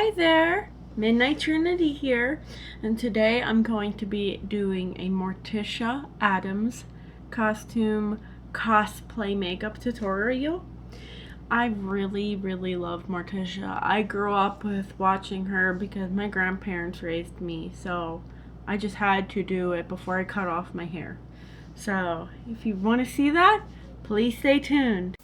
Hi there, Midnight Trinity here, and today I'm going to be doing a Morticia Addams costume cosplay makeup tutorial. I really love Morticia. I grew up with watching her because my grandparents raised me, so I just had to do it before I cut off my hair. So if you want to see that, please stay tuned.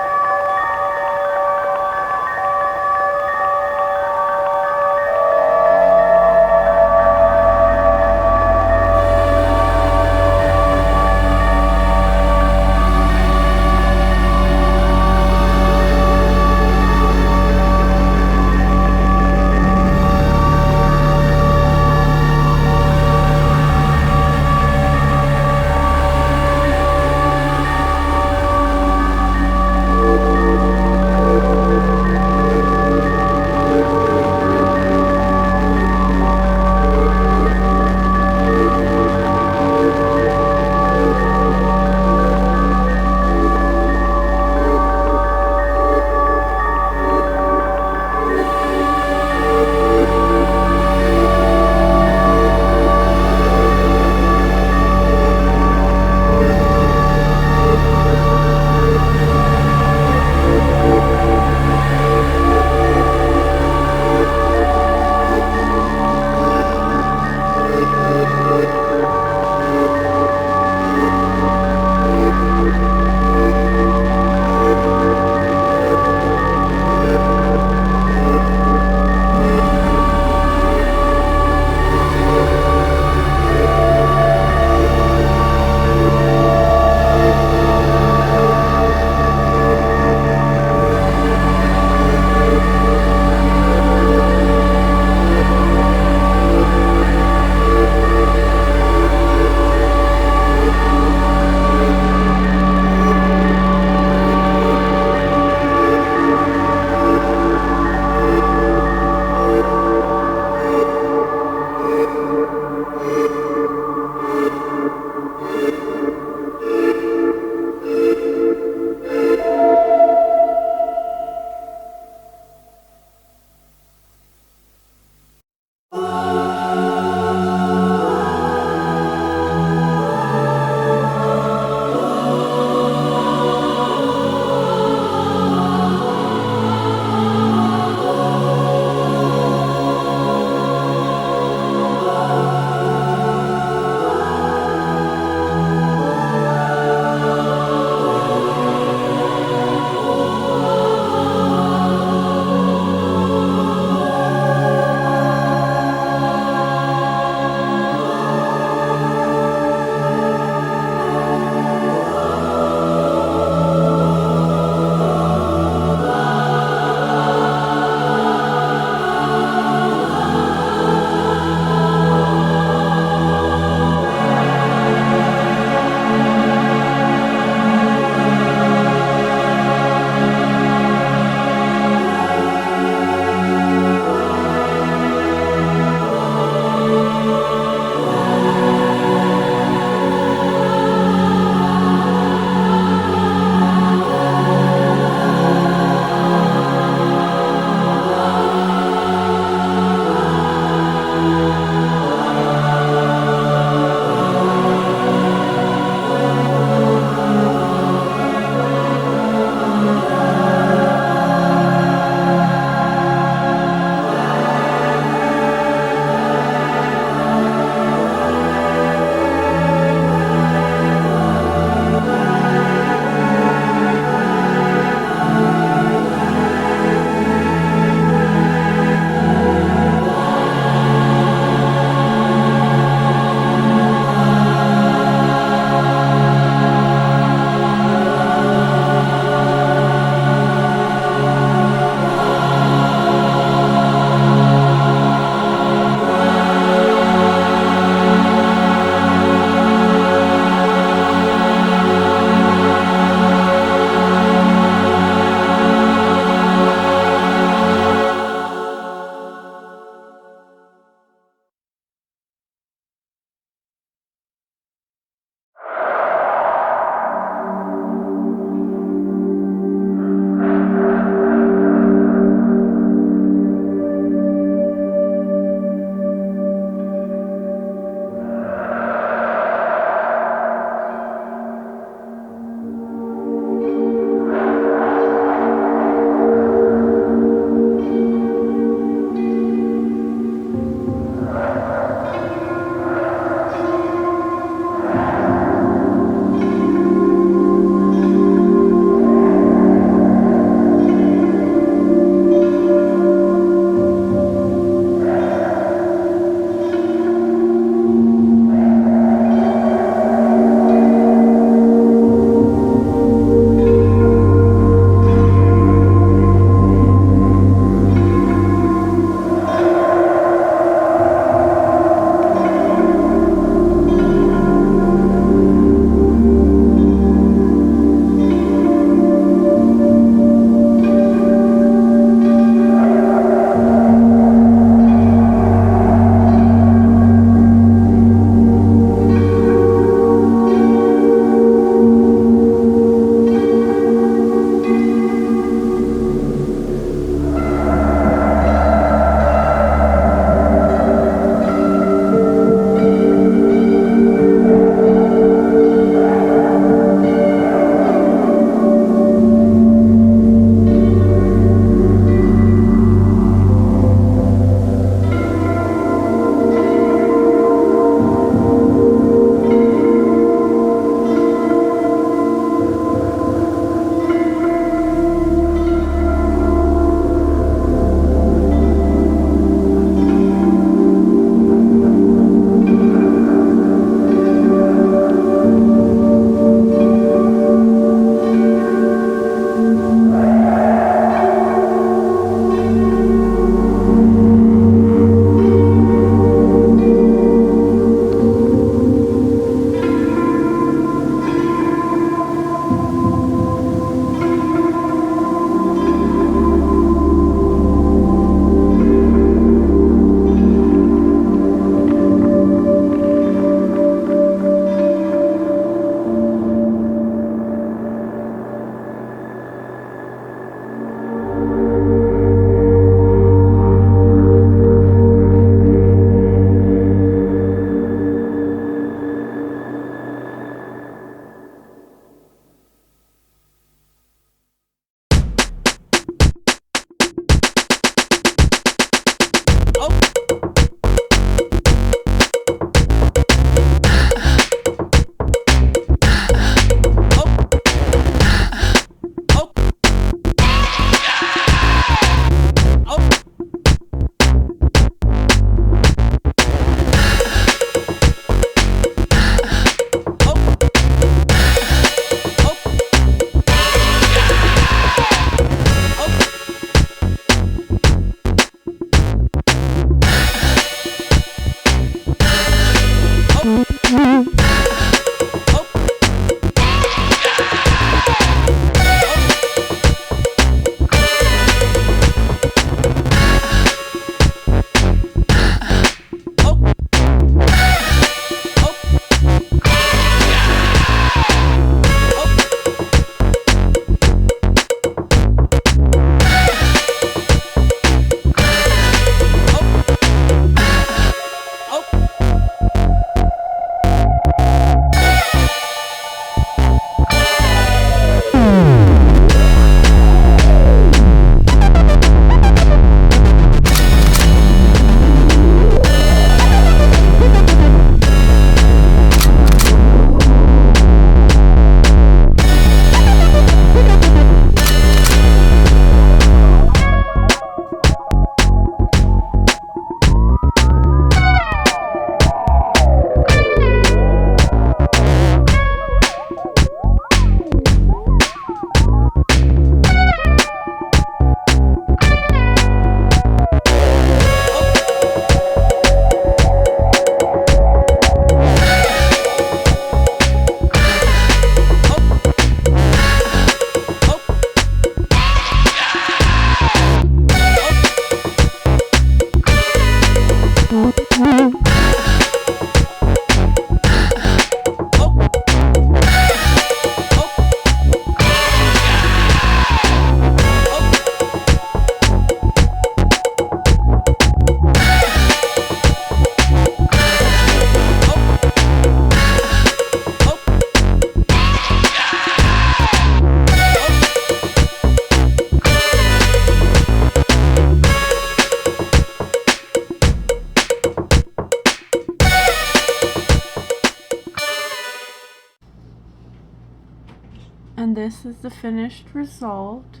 And this is the finished result.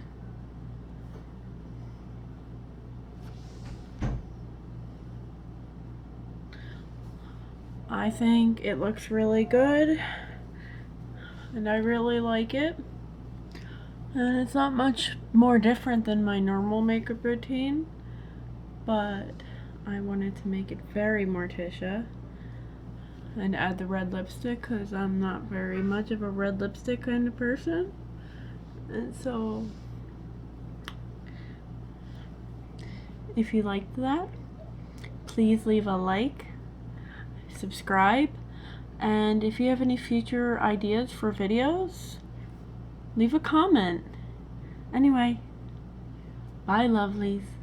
I think it looks really good and I really like it. And it's not much more different than my normal makeup routine, but I wanted to make it very Morticia and add the red lipstick because I'm not very much of a red lipstick kind of person. And so if you liked that, please leave a like, subscribe, and if you have any future ideas for videos, leave a comment. Anyway, bye lovelies.